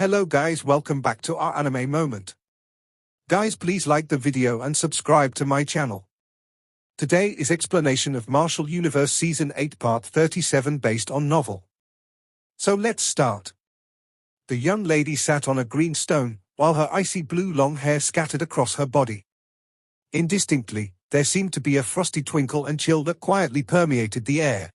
Hello guys, welcome back to our anime moment. Guys, please like the video and subscribe to my channel. Today is explanation of Martial Universe Season 8 Part 37 based on novel. So let's start. The young lady sat on a green stone, while her icy blue long hair scattered across her body. Indistinctly, there seemed to be a frosty twinkle and chill that quietly permeated the air.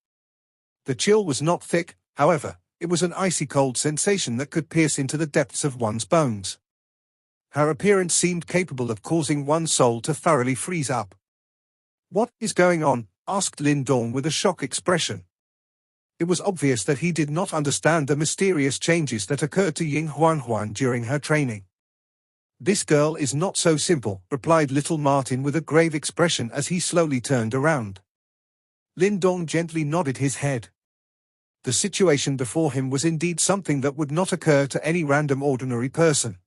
The chill was not thick, however. It was an icy cold sensation that could pierce into the depths of one's bones. Her appearance seemed capable of causing one's soul to thoroughly freeze up. "What is going on?" asked Lin Dong with a shocked expression. It was obvious that he did not understand the mysterious changes that occurred to Ying Huan during her training. "This girl is not so simple," replied little Martin with a grave expression as he slowly turned around. Lin Dong gently nodded his head. The situation before him was indeed something that would not occur to any random ordinary person.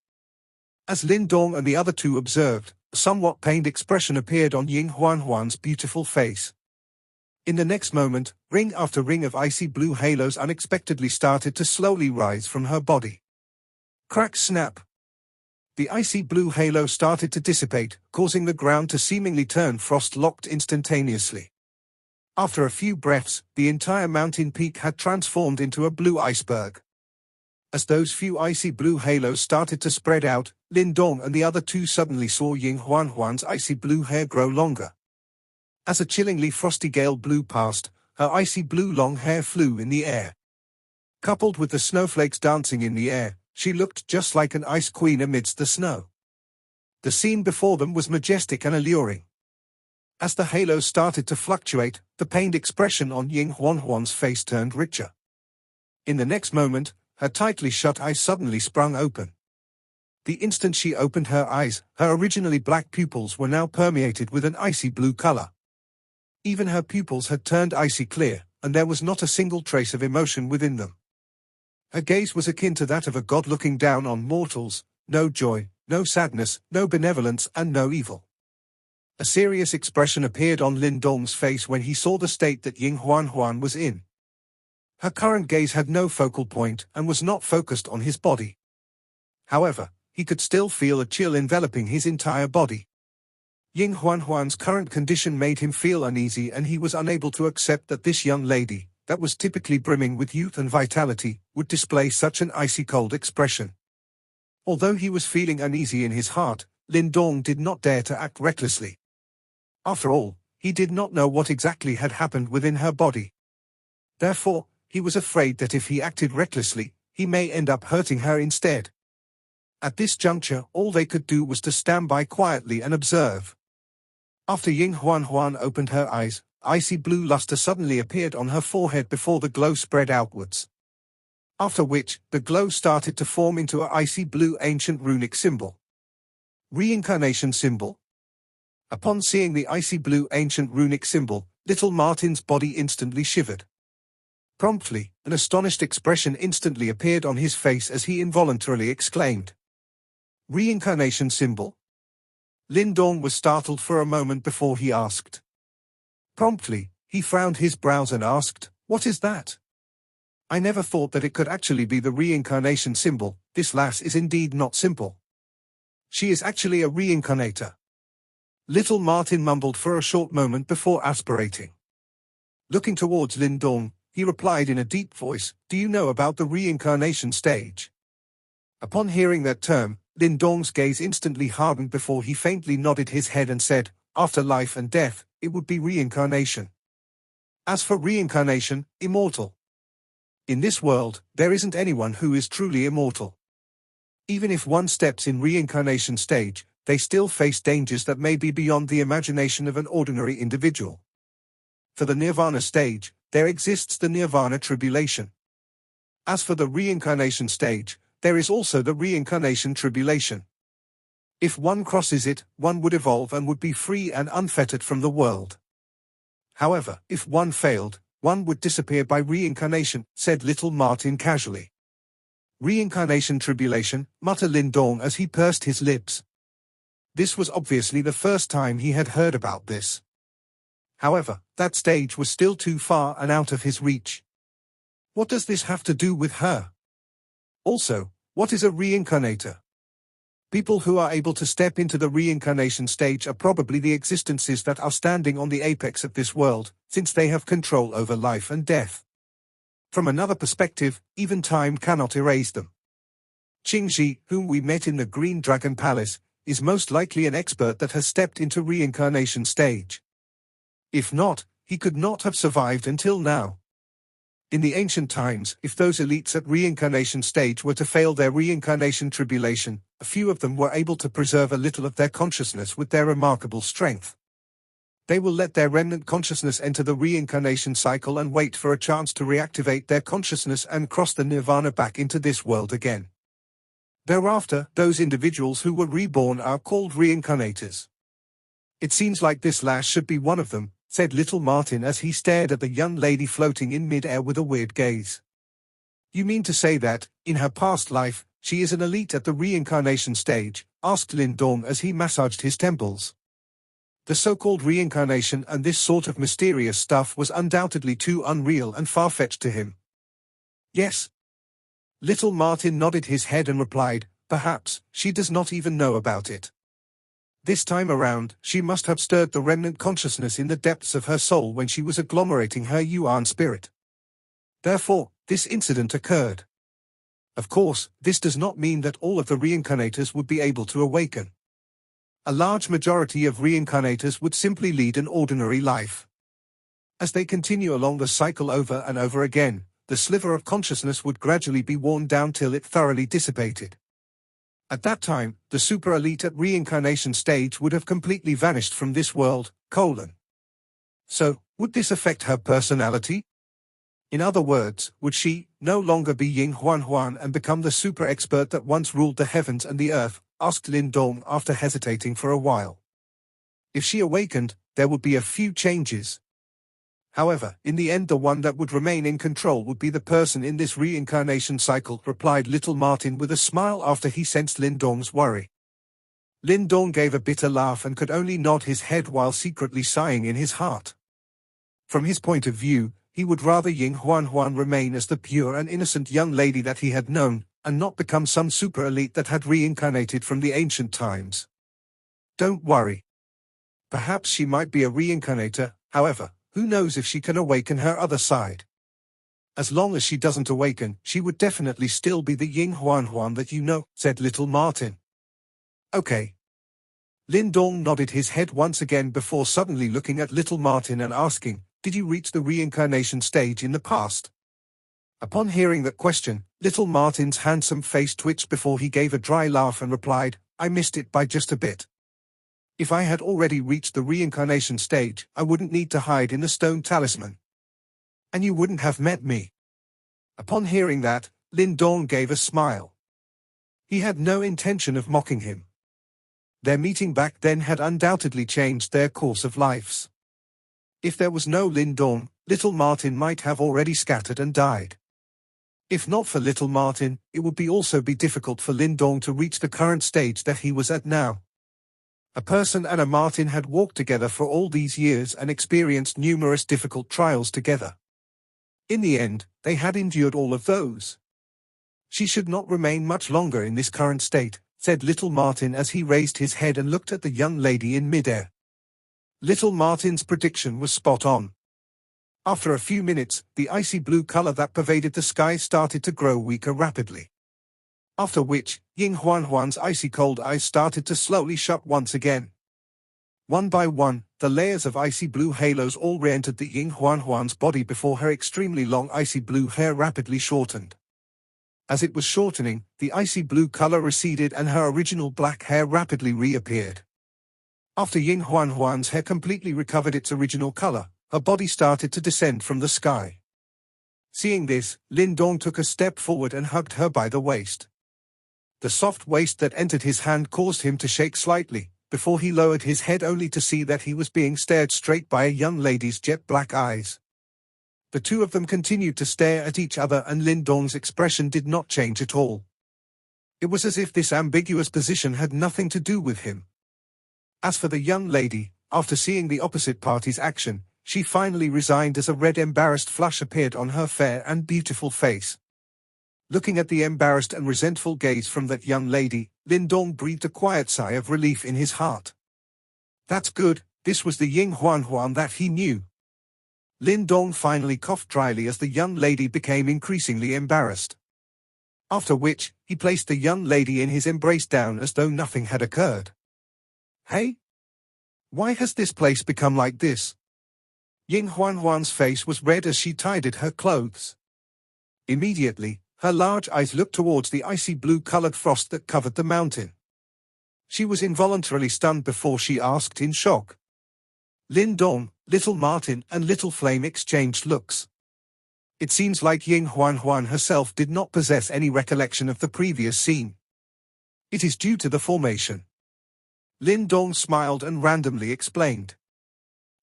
As Lin Dong and the other two observed, a somewhat pained expression appeared on Ying Huan's beautiful face. In the next moment, ring after ring of icy blue halos unexpectedly started to slowly rise from her body. Crack snap! The icy blue halo started to dissipate, causing the ground to seemingly turn frost-locked instantaneously. After a few breaths, the entire mountain peak had transformed into a blue iceberg. As those few icy blue halos started to spread out, Lin Dong and the other two suddenly saw Ying Huan's icy blue hair grow longer. As a chillingly frosty gale blew past, her icy blue long hair flew in the air. Coupled with the snowflakes dancing in the air, she looked just like an ice queen amidst the snow. The scene before them was majestic and alluring. As the halos started to fluctuate, the pained expression on Ying Huan's face turned richer. In the next moment, her tightly shut eyes suddenly sprung open. The instant she opened her eyes, her originally black pupils were now permeated with an icy blue color. Even her pupils had turned icy clear, and there was not a single trace of emotion within them. Her gaze was akin to that of a god looking down on mortals, no joy, no sadness, no benevolence, and no evil. A serious expression appeared on Lin Dong's face when he saw the state that Ying Huan was in. Her current gaze had no focal point and was not focused on his body. However, he could still feel a chill enveloping his entire body. Ying Huan's current condition made him feel uneasy, and he was unable to accept that this young lady, that was typically brimming with youth and vitality, would display such an icy cold expression. Although he was feeling uneasy in his heart, Lin Dong did not dare to act recklessly. After all, he did not know what exactly had happened within her body. Therefore, he was afraid that if he acted recklessly, he may end up hurting her instead. At this juncture, all they could do was to stand by quietly and observe. After Ying Huan opened her eyes, icy blue luster suddenly appeared on her forehead before the glow spread outwards. After which, the glow started to form into an icy blue ancient runic symbol. Reincarnation symbol? Upon seeing the icy blue ancient runic symbol, little Martin's body instantly shivered. Promptly, an astonished expression instantly appeared on his face as he involuntarily exclaimed, "Reincarnation symbol?" Lin Dong was startled for a moment before he asked. Promptly, he frowned his brows and asked, "What is that? I never thought that it could actually be the reincarnation symbol. This lass is indeed not simple. She is actually a reincarnator." Little Martin mumbled for a short moment before aspirating. Looking towards Lin Dong, he replied in a deep voice, "Do you know about the reincarnation stage?" Upon hearing that term, Lin Dong's gaze instantly hardened before he faintly nodded his head and said, "After life and death, it would be reincarnation. As for reincarnation, immortal. In this world, there isn't anyone who is truly immortal. Even if one steps in reincarnation stage, they still face dangers that may be beyond the imagination of an ordinary individual. For the nirvana stage, there exists the nirvana tribulation. As for the reincarnation stage, there is also the reincarnation tribulation. If one crosses it, one would evolve and would be free and unfettered from the world. However, if one failed, one would disappear by reincarnation," said little Martin casually. "Reincarnation tribulation," muttered Lin Dong as he pursed his lips. This was obviously the first time he had heard about this. However, that stage was still too far and out of his reach. What does this have to do with her? Also, What is a reincarnator? People who are able to step into the reincarnation stage are probably the existences that are standing on the apex of this world, since they have control over life and death. From another perspective, even time cannot erase them. Qingji, whom we met in the Green Dragon Palace, is most likely an expert that has stepped into reincarnation stage. If not, he could not have survived until now. In the ancient times, if those elites at reincarnation stage were to fail their reincarnation tribulation, a few of them were able to preserve a little of their consciousness with their remarkable strength. They will let their remnant consciousness enter the reincarnation cycle and wait for a chance to reactivate their consciousness and cross the nirvana back into this world again. Thereafter, those individuals who were reborn are called reincarnators. It seems like this lass should be one of them, said little Martin as he stared at the young lady floating in mid-air with a weird gaze. You mean to say that, in her past life, she is an elite at the reincarnation stage? Asked Lin Dong as he massaged his temples. The so-called reincarnation and this sort of mysterious stuff was undoubtedly too unreal and far-fetched to him. Yes. Little Martin nodded his head and replied, perhaps, she does not even know about it. This time around, she must have stirred the remnant consciousness in the depths of her soul when she was agglomerating her Yuan spirit. Therefore, this incident occurred. Of course, this does not mean that all of the reincarnators would be able to awaken. A large majority of reincarnators would simply lead an ordinary life. As they continue along the cycle over and over again, the sliver of consciousness would gradually be worn down till it thoroughly dissipated. At that time, the super elite at reincarnation stage would have completely vanished from this world, So, would this affect her personality? In other words, would she no longer be Ying Huan and become the super expert that once ruled the heavens and the earth? Asked Lin Dong after hesitating for a while. If she awakened, there would be a few changes. However, in the end the one that would remain in control would be the person in this reincarnation cycle, replied little Martin with a smile after he sensed Lin Dong's worry. Lin Dong gave a bitter laugh and could only nod his head while secretly sighing in his heart. From his point of view, he would rather Ying Huan remain as the pure and innocent young lady that he had known, and not become some super elite that had reincarnated from the ancient times. Don't worry. Perhaps she might be a reincarnator, however, who knows if she can awaken her other side. As long as she doesn't awaken, she would definitely still be the Ying Huan that you know, said little Martin. Okay. Lin Dong nodded his head once again before suddenly looking at little Martin and asking, did you reach the reincarnation stage in the past? Upon hearing that question, little Martin's handsome face twitched before he gave a dry laugh and replied, I missed it by just a bit. If I had already reached the reincarnation stage, I wouldn't need to hide in the stone talisman. And you wouldn't have met me. Upon hearing that, Lin Dong gave a smile. He had no intention of mocking him. Their meeting back then had undoubtedly changed their course of lives. If there was no Lin Dong, little Martin might have already scattered and died. If not for little Martin, it would also be difficult for Lin Dong to reach the current stage that he was at now. A person and a Martin had walked together for all these years and experienced numerous difficult trials together. In the end, they had endured all of those. She should not remain much longer in this current state, said little Martin as he raised his head and looked at the young lady in midair. Little Martin's prediction was spot on. After a few minutes, the icy blue color that pervaded the sky started to grow weaker rapidly. After which, Ying Huan's icy cold eyes started to slowly shut once again. One by one, the layers of icy blue halos all re-entered the Ying Huan's body before her extremely long icy blue hair rapidly shortened. As it was shortening, the icy blue color receded and her original black hair rapidly reappeared. After Ying Huan's hair completely recovered its original color, her body started to descend from the sky. Seeing this, Lin Dong took a step forward and hugged her by the waist. The soft waist that entered his hand caused him to shake slightly, before he lowered his head only to see that he was being stared straight by a young lady's jet black eyes. The two of them continued to stare at each other and Lin Dong's expression did not change at all. It was as if this ambiguous position had nothing to do with him. As for the young lady, after seeing the opposite party's action, she finally resigned as a red embarrassed flush appeared on her fair and beautiful face. Looking at the embarrassed and resentful gaze from that young lady, Lin Dong breathed a quiet sigh of relief in his heart. That's good, this was the Ying Huan that he knew. Lin Dong finally coughed dryly as the young lady became increasingly embarrassed. After which, he placed the young lady in his embrace down as though nothing had occurred. Hey? Why has this place become like this? Ying Huan's face was red as she tied her clothes. Immediately, her large eyes looked towards the icy blue-colored frost that covered the mountain. She was involuntarily stunned before she asked in shock. Lin Dong, Little Martin and Little Flame exchanged looks. It seems like Ying Huan herself did not possess any recollection of the previous scene. It is due to the formation. Lin Dong smiled and randomly explained.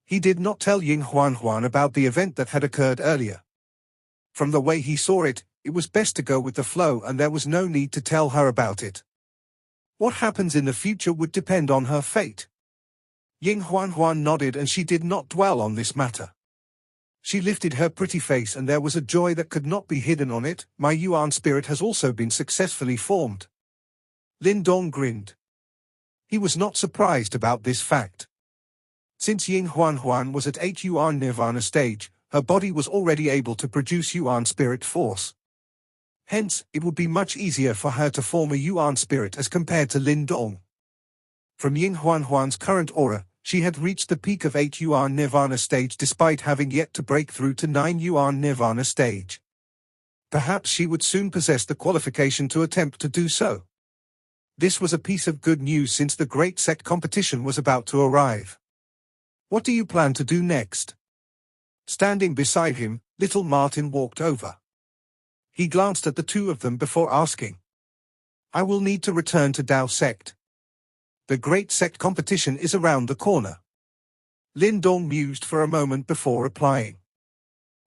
He did not tell Ying Huan about the event that had occurred earlier. From the way he saw it, it was best to go with the flow and there was no need to tell her about it. What happens in the future would depend on her fate. Ying Huan nodded and she did not dwell on this matter. She lifted her pretty face and there was a joy that could not be hidden on it. My Yuan spirit has also been successfully formed. Lin Dong grinned. He was not surprised about this fact. Since Ying Huan was at 8 Yuan Nirvana stage, her body was already able to produce Yuan spirit force. Hence, it would be much easier for her to form a Yuan spirit as compared to Lin Dong. From Ying Huan's current aura, she had reached the peak of 8 Yuan Nirvana stage despite having yet to break through to 9 Yuan Nirvana stage. Perhaps she would soon possess the qualification to attempt to do so. This was a piece of good news since the Great Sect competition was about to arrive. What do you plan to do next? Standing beside him, Little Martin walked over. He glanced at the two of them before asking. I will need to return to Dao Sect. The Great Sect competition is around the corner. Lin Dong mused for a moment before replying.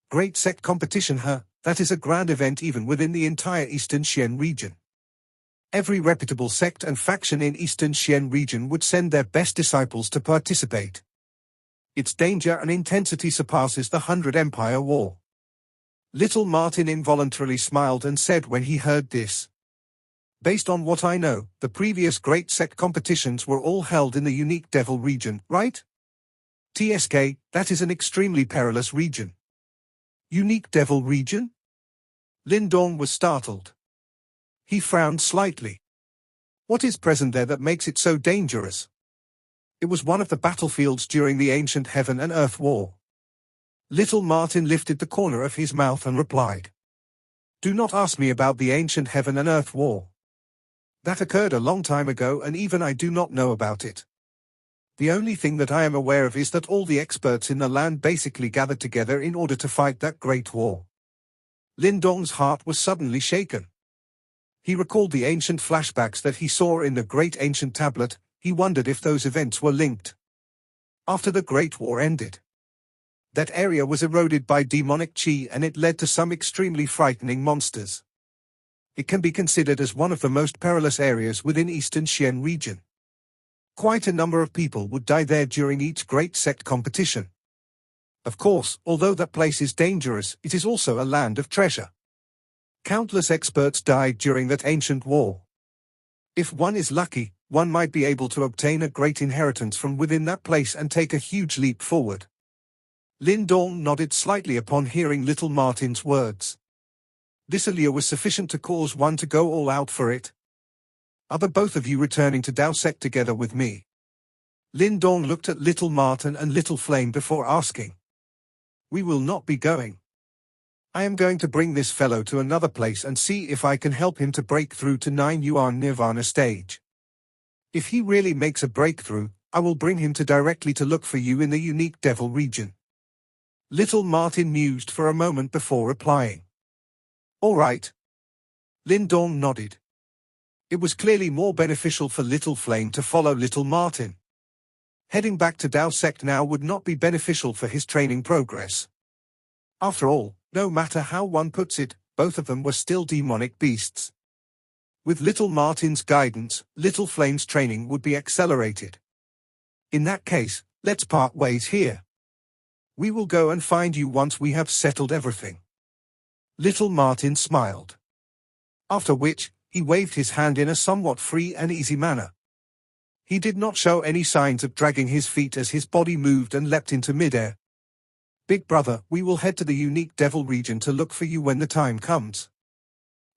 Great Sect competition, that is a grand event even within the entire Eastern Xian region. Every reputable sect and faction in Eastern Xian region would send their best disciples to participate. Its danger and intensity surpasses the 100 Empire War. Little Martin involuntarily smiled and said when he heard this. Based on what I know, the previous Great Sect competitions were all held in the unique Devil region, right? TSK, that is an extremely perilous region. Unique Devil region? Lin Dong was startled. He frowned slightly. What is present there that makes it so dangerous? It was one of the battlefields during the ancient Heaven and Earth War. Little Martin lifted the corner of his mouth and replied. Do not ask me about the ancient Heaven and Earth War. That occurred a long time ago and even I do not know about it. The only thing that I am aware of is that all the experts in the land basically gathered together in order to fight that great war. Lin Dong's heart was suddenly shaken. He recalled the ancient flashbacks that he saw in the Great Ancient Tablet. He wondered if those events were linked. After the Great War ended, that area was eroded by demonic chi and it led to some extremely frightening monsters. It can be considered as one of the most perilous areas within Eastern Xian region. Quite a number of people would die there during each Great Sect competition. Of course, although that place is dangerous, it is also a land of treasure. Countless experts died during that ancient war. If one is lucky, one might be able to obtain a great inheritance from within that place and take a huge leap forward. Lin Dong nodded slightly upon hearing Little Martin's words. This allure was sufficient to cause one to go all out for it. Are the both of you returning to Dao Sect together with me? Lin Dong looked at Little Martin and Little Flame before asking. We will not be going. I am going to bring this fellow to another place and see if I can help him to break through to 9 Yuan Nirvana stage. If he really makes a breakthrough, I will bring him directly to look for you in the unique Devil region. Little Martin mused for a moment before replying. All right. Lin Dong nodded. It was clearly more beneficial for Little Flame to follow Little Martin. Heading back to Dao Sect now would not be beneficial for his training progress. After all, no matter how one puts it, both of them were still demonic beasts. With Little Martin's guidance, Little Flame's training would be accelerated. In that case, let's part ways here. We will go and find you once we have settled everything. Little Martin smiled. After which, he waved his hand in a somewhat free and easy manner. He did not show any signs of dragging his feet as his body moved and leapt into midair. Big brother, we will head to the unique devil region to look for you when the time comes.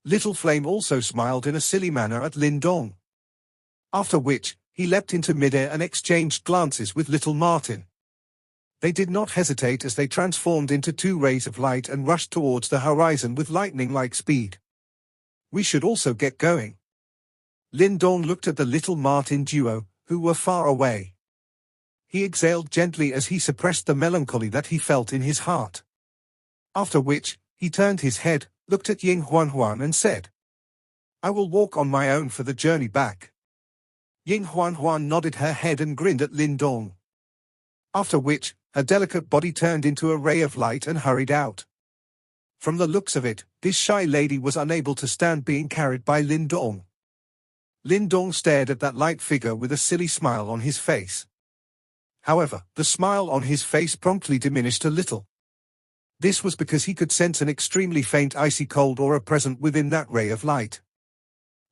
Little Flame also smiled in a silly manner at Lin Dong. After which, he leapt into midair and exchanged glances with little Martin. They did not hesitate as they transformed into two rays of light and rushed towards the horizon with lightning-like speed. We should also get going. Lin Dong looked at the little Martin duo, who were far away. He exhaled gently as he suppressed the melancholy that he felt in his heart. After which, he turned his head, looked at Ying Huan and said, I will walk on my own for the journey back. Ying Huan nodded her head and grinned at Lin Dong. After which, her delicate body turned into a ray of light and hurried out. From the looks of it, this shy lady was unable to stand being carried by Lin Dong. Lin Dong stared at that light figure with a silly smile on his face. However, the smile on his face promptly diminished a little. This was because he could sense an extremely faint icy cold aura present within that ray of light.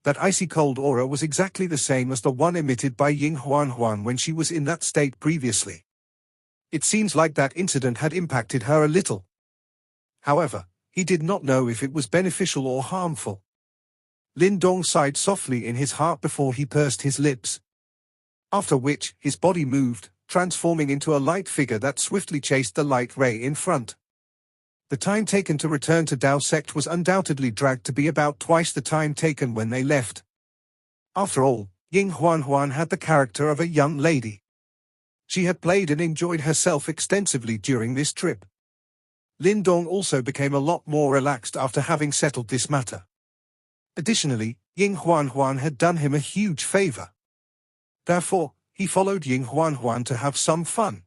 That icy cold aura was exactly the same as the one emitted by Ying Huan when she was in that state previously. It seems like that incident had impacted her a little. However, he did not know if it was beneficial or harmful. Lin Dong sighed softly in his heart before he pursed his lips. After which, his body moved, transforming into a light figure that swiftly chased the light ray in front. The time taken to return to Dao sect was undoubtedly dragged to be about twice the time taken when they left. After all, Ying Huan had the character of a young lady. She had played and enjoyed herself extensively during this trip. Lin Dong also became a lot more relaxed after having settled this matter. Additionally, Ying Huan had done him a huge favor. Therefore, he followed Ying Huan to have some fun.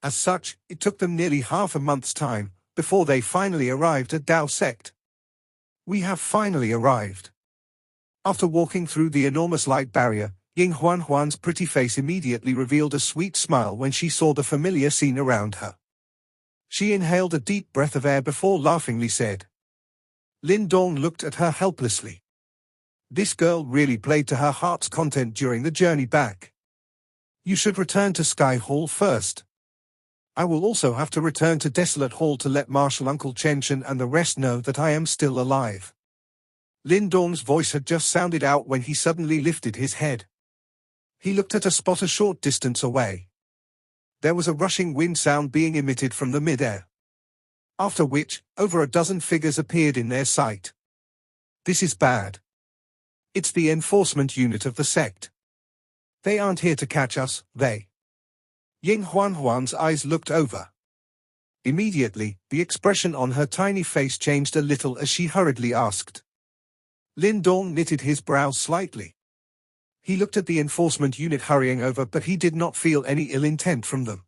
As such, it took them nearly half a month's time before they finally arrived at Dao sect. We have finally arrived. After walking through the enormous light barrier, Ying Huan's pretty face immediately revealed a sweet smile when she saw the familiar scene around her. She inhaled a deep breath of air before laughingly said. Lin Dong looked at her helplessly. This girl really played to her heart's content during the journey back. You should return to Sky Hall first. I will also have to return to Desolate Hall to let Marshal Uncle Chen and the rest know that I am still alive. Lin Dong's voice had just sounded out when he suddenly lifted his head. He looked at a spot a short distance away. There was a rushing wind sound being emitted from the mid-air. After which, over a dozen figures appeared in their sight. This is bad. It's the enforcement unit of the sect. They aren't here to catch us, they. Ying Huan's eyes looked over. Immediately, the expression on her tiny face changed a little as she hurriedly asked. Lin Dong knitted his brows slightly. He looked at the enforcement unit hurrying over, but he did not feel any ill intent from them.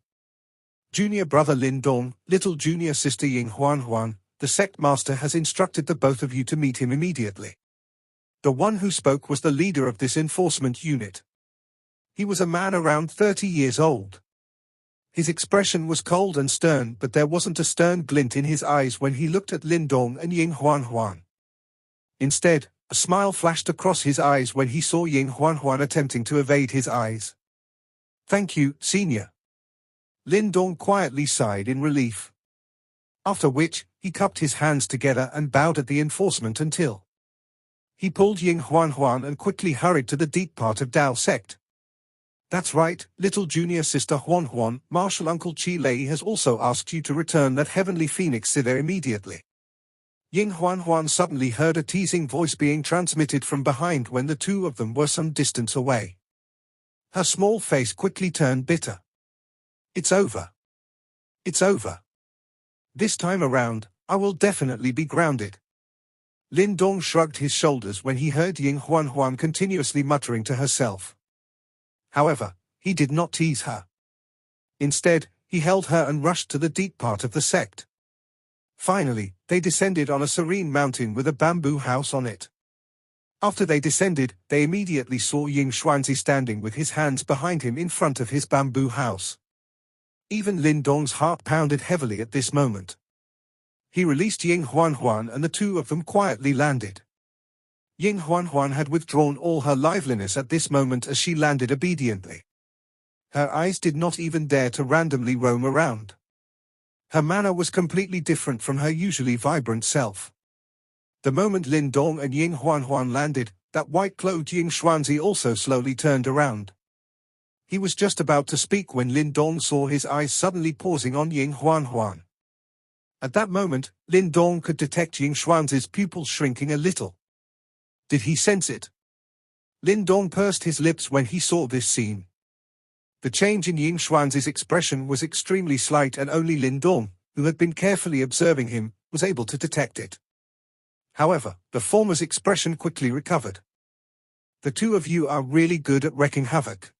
Junior brother Lin Dong, little junior sister Ying Huan, the sect master has instructed the both of you to meet him immediately. The one who spoke was the leader of this enforcement unit. He was a man around 30 years old. His expression was cold and stern, but there wasn't a stern glint in his eyes when he looked at Lin Dong and Ying Huan. Instead, a smile flashed across his eyes when he saw Ying Huan attempting to evade his eyes. Thank you, senior. Lin Dong quietly sighed in relief. After which, he cupped his hands together and bowed at the enforcement until he pulled Ying Huan and quickly hurried to the deep part of Dao sect. That's right, little junior sister Huan, Marshal Uncle Chi Lei has also asked you to return that heavenly phoenix thither immediately. Ying Huan suddenly heard a teasing voice being transmitted from behind when the two of them were some distance away. Her small face quickly turned bitter. It's over. It's over. This time around, I will definitely be grounded. Lin Dong shrugged his shoulders when he heard Ying Huan continuously muttering to herself. However, he did not tease her. Instead, he held her and rushed to the deep part of the sect. Finally, they descended on a serene mountain with a bamboo house on it. After they descended, they immediately saw Ying Xuanzi standing with his hands behind him in front of his bamboo house. Even Lin Dong's heart pounded heavily at this moment. He released Ying Huan and the two of them quietly landed. Ying Huan had withdrawn all her liveliness at this moment as she landed obediently. Her eyes did not even dare to randomly roam around. Her manner was completely different from her usually vibrant self. The moment Lin Dong and Ying Huan landed, that white-clothed Ying Xuanzi also slowly turned around. He was just about to speak when Lin Dong saw his eyes suddenly pausing on Ying Huan. At that moment, Lin Dong could detect Ying Xuanzi's pupils shrinking a little. Did he sense it? Lin Dong pursed his lips when he saw this scene. The change in Ying Xuanzi's expression was extremely slight and only Lin Dong, who had been carefully observing him, was able to detect it. However, the former's expression quickly recovered. The two of you are really good at wreaking havoc.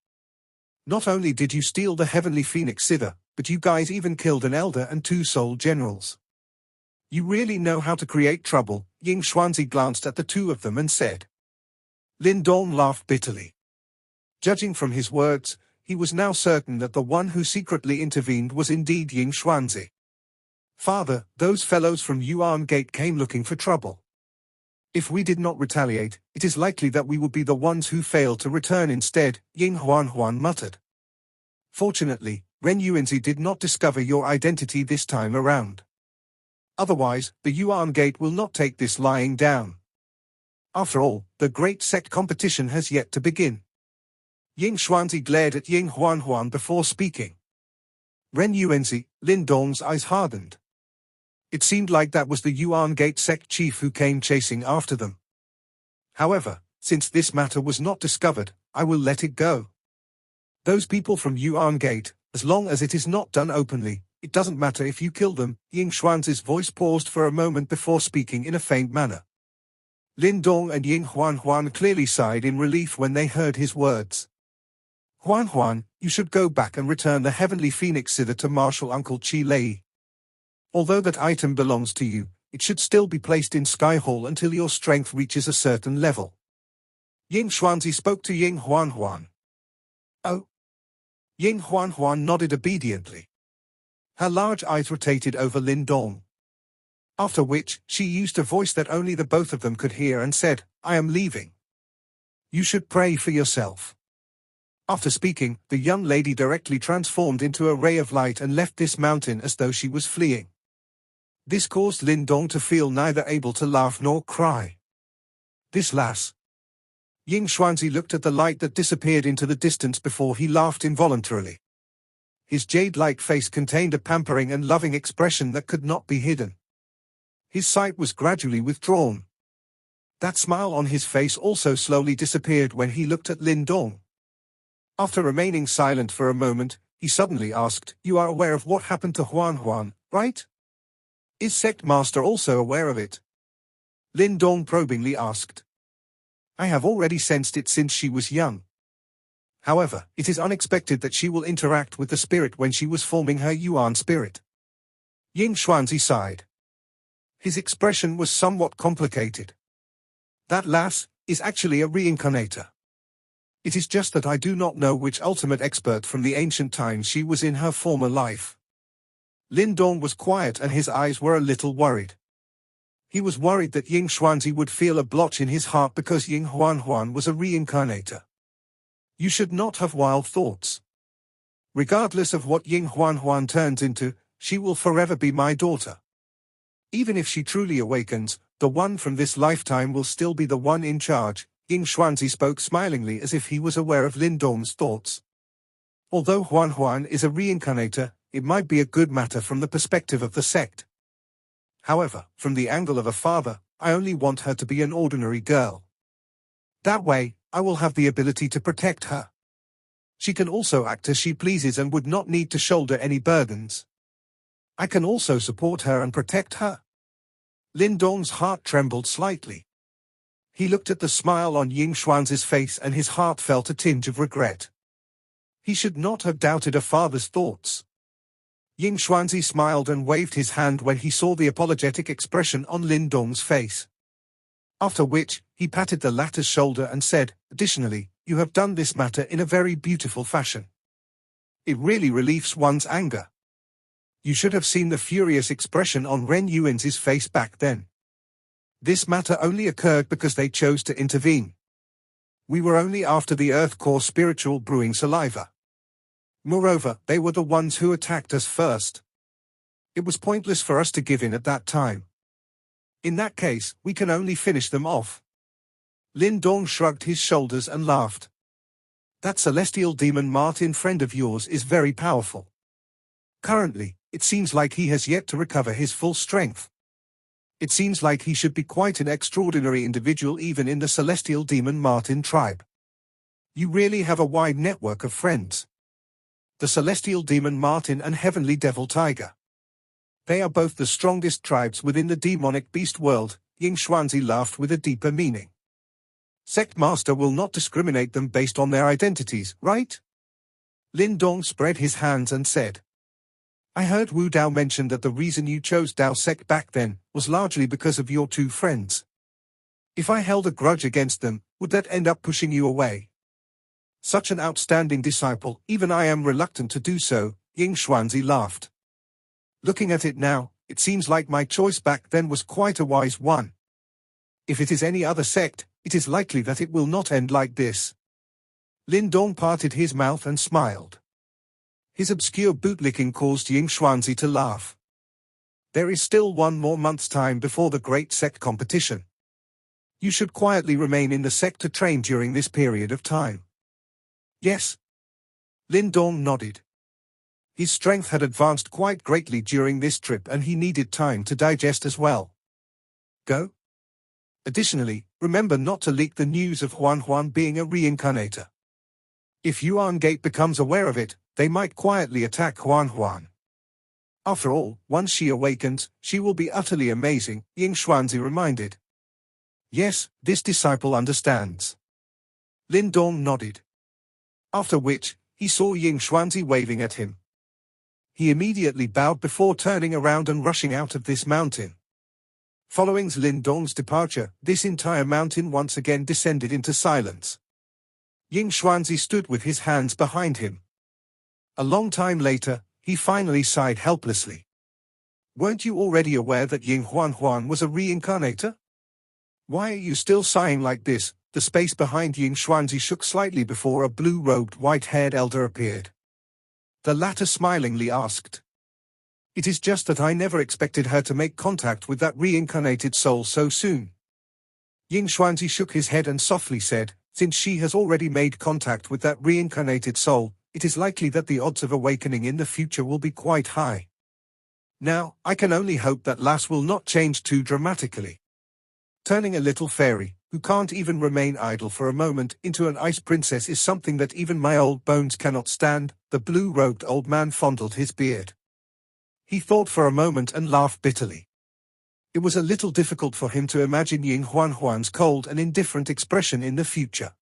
Not only did you steal the Heavenly Phoenix Scyther, but you guys even killed an elder and 2 soul generals. You really know how to create trouble. Ying Xuanzi glanced at the two of them and said. Lin Dong laughed bitterly. Judging from his words, he was now certain that the one who secretly intervened was indeed Ying Xuanzi. Father, those fellows from Yuan Gate came looking for trouble. If we did not retaliate, it is likely that we would be the ones who failed to return instead, Ying Huan muttered. Fortunately, Ren Yuanzi did not discover your identity this time around. Otherwise, the Yuan Gate will not take this lying down. After all, the great sect competition has yet to begin. Ying Xuanzi glared at Ying Huan before speaking. Ren Yuanzi, Lin Dong's eyes hardened. It seemed like that was the Yuan Gate sect chief who came chasing after them. However, since this matter was not discovered, I will let it go. Those people from Yuan Gate, as long as it is not done openly, it doesn't matter if you kill them. Ying Xuanzi's voice paused for a moment before speaking in a faint manner. Lin Dong and Ying Huan clearly sighed in relief when they heard his words. Huan, you should go back and return the Heavenly Phoenix Scyther to Marshal Uncle Chi Lei. Although that item belongs to you, it should still be placed in Sky Hall until your strength reaches a certain level. Ying Xuanzi spoke to Ying Huan. Oh. Ying Huan nodded obediently. Her large eyes rotated over Lin Dong. After which, she used a voice that only the both of them could hear and said, I am leaving. You should pray for yourself. After speaking, the young lady directly transformed into a ray of light and left this mountain as though she was fleeing. This caused Lin Dong to feel neither able to laugh nor cry. This lass. Ying Xuanzi looked at the light that disappeared into the distance before he laughed involuntarily. His jade-like face contained a pampering and loving expression that could not be hidden. His sight was gradually withdrawn. That smile on his face also slowly disappeared when he looked at Lin Dong. After remaining silent for a moment, he suddenly asked, You are aware of what happened to Huan, right? Is Sect Master also aware of it? Lin Dong probingly asked. I have already sensed it since she was young. However, it is unexpected that she will interact with the spirit when she was forming her Yuan spirit. Ying Xuanzi sighed. His expression was somewhat complicated. That lass is actually a reincarnator. It is just that I do not know which ultimate expert from the ancient times she was in her former life. Lin Dong was quiet and his eyes were a little worried. He was worried that Ying Xuanzi would feel a blotch in his heart because Ying Huan was a reincarnator. You should not have wild thoughts. Regardless of what Ying Huan turns into, she will forever be my daughter. Even if she truly awakens, the one from this lifetime will still be the one in charge. Ying Xuanzi spoke smilingly as if he was aware of Lin Dong's thoughts. Although Huan is a reincarnator, it might be a good matter from the perspective of the sect. However, from the angle of a father, I only want her to be an ordinary girl. That way, I will have the ability to protect her. She can also act as she pleases and would not need to shoulder any burdens. I can also support her and protect her. Lin Dong's heart trembled slightly. He looked at the smile on Ying Xuanzi's face and his heart felt a tinge of regret. He should not have doubted a father's thoughts. Ying Xuanzi smiled and waved his hand when he saw the apologetic expression on Lin Dong's face. After which, he patted the latter's shoulder and said, Additionally, you have done this matter in a very beautiful fashion. It really relieves one's anger. You should have seen the furious expression on Ren Yuanzi's face back then. This matter only occurred because they chose to intervene. We were only after the Earth Core spiritual brewing saliva. Moreover, they were the ones who attacked us first. It was pointless for us to give in at that time. In that case, we can only finish them off. Lin Dong shrugged his shoulders and laughed. That celestial demon Martin friend of yours is very powerful. Currently, it seems like he has yet to recover his full strength. It seems like he should be quite an extraordinary individual even in the celestial demon Martin tribe. You really have a wide network of friends. The celestial demon Martin and heavenly devil Tiger. They are both the strongest tribes within the demonic beast world. Ying Xuanzi laughed with a deeper meaning. Sect Master will not discriminate them based on their identities, right? Lin Dong spread his hands and said. I heard Wu Dao mention that the reason you chose Dao Sect back then was largely because of your two friends. If I held a grudge against them, would that end up pushing you away? Such an outstanding disciple, even I am reluctant to do so, Ying Xuanzi laughed. Looking at it now, it seems like my choice back then was quite a wise one. If it is any other sect, it is likely that it will not end like this. Lin Dong parted his mouth and smiled. His obscure bootlicking caused Ying Xuanzi to laugh. There is still 1 more month's time before the great sect competition. You should quietly remain in the sect to train during this period of time. Yes. Lin Dong nodded. His strength had advanced quite greatly during this trip and he needed time to digest as well. Go. Additionally, remember not to leak the news of Huan Huan being a reincarnator. If Yuan Gate becomes aware of it, they might quietly attack Huan Huan. After all, once she awakens, she will be utterly amazing, Ying Xuanzi reminded. Yes, this disciple understands. Lin Dong nodded. After which, he saw Ying Xuanzi waving at him. He immediately bowed before turning around and rushing out of this mountain. Following Lin Dong's departure, this entire mountain once again descended into silence. Ying Xuanzi stood with his hands behind him. A long time later, he finally sighed helplessly. Weren't you already aware that Ying Huan Huan was a reincarnator? Why are you still sighing like this? The space behind Ying Xuanzi shook slightly before a blue-robed, white-haired elder appeared. The latter smilingly asked. It is just that I never expected her to make contact with that reincarnated soul so soon. Ying Xuanzi shook his head and softly said, since she has already made contact with that reincarnated soul, it is likely that the odds of awakening in the future will be quite high. Now, I can only hope that Lass will not change too dramatically. Turning a little fairy, who can't even remain idle for a moment, into an ice princess is something that even my old bones cannot stand. The blue-robed old man fondled his beard. He thought for a moment and laughed bitterly. It was a little difficult for him to imagine Ying Huan Huan's cold and indifferent expression in the future.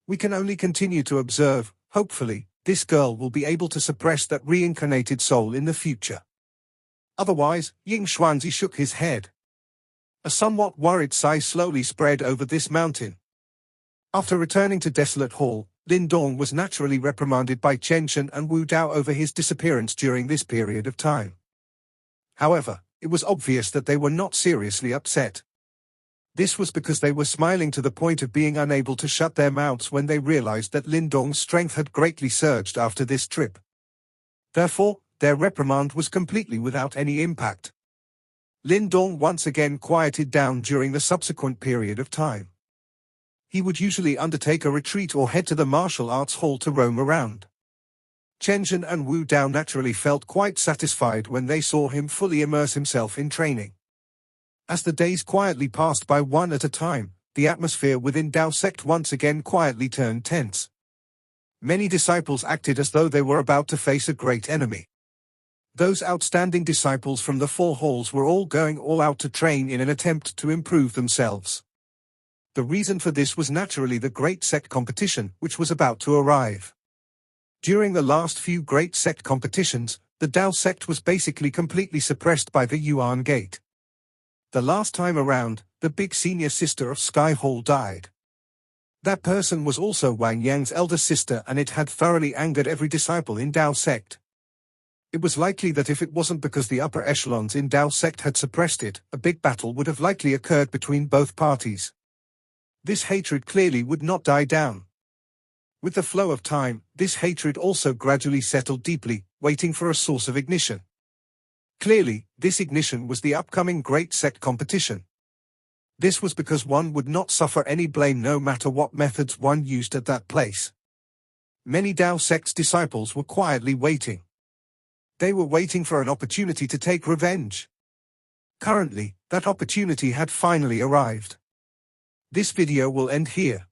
We can only continue to observe. Hopefully, this girl will be able to suppress that reincarnated soul in the future. Otherwise, Ying Xuanzi shook his head. A somewhat worried sigh slowly spread over this mountain. After returning to Desolate Hall, Lin Dong was naturally reprimanded by Chen Shen and Wu Dao over his disappearance during this period of time. However, it was obvious that they were not seriously upset. This was because they were smiling to the point of being unable to shut their mouths when they realized that Lin Dong's strength had greatly surged after this trip. Therefore, their reprimand was completely without any impact. Lin Dong once again quieted down during the subsequent period of time. He would usually undertake a retreat or head to the martial arts hall to roam around. Chen Shen and Wu Dao naturally felt quite satisfied when they saw him fully immerse himself in training. As the days quietly passed by one at a time, the atmosphere within Dao Sect once again quietly turned tense. Many disciples acted as though they were about to face a great enemy. Those outstanding disciples from the 4 halls were all going all out to train in an attempt to improve themselves. The reason for this was naturally the Great Sect competition, which was about to arrive. During the last few Great Sect competitions, the Dao Sect was basically completely suppressed by the Yuan Gate. The last time around, the big senior sister of Sky Hall died. That person was also Wang Yang's elder sister, and it had thoroughly angered every disciple in Dao Sect. It was likely that if it wasn't because the upper echelons in Dao sect had suppressed it, a big battle would have likely occurred between both parties. This hatred clearly would not die down. With the flow of time, this hatred also gradually settled deeply, waiting for a source of ignition. Clearly, this ignition was the upcoming Great Sect competition. This was because one would not suffer any blame no matter what methods one used at that place. Many Dao sect's disciples were quietly waiting. They were waiting for an opportunity to take revenge. Currently, that opportunity had finally arrived. This video will end here.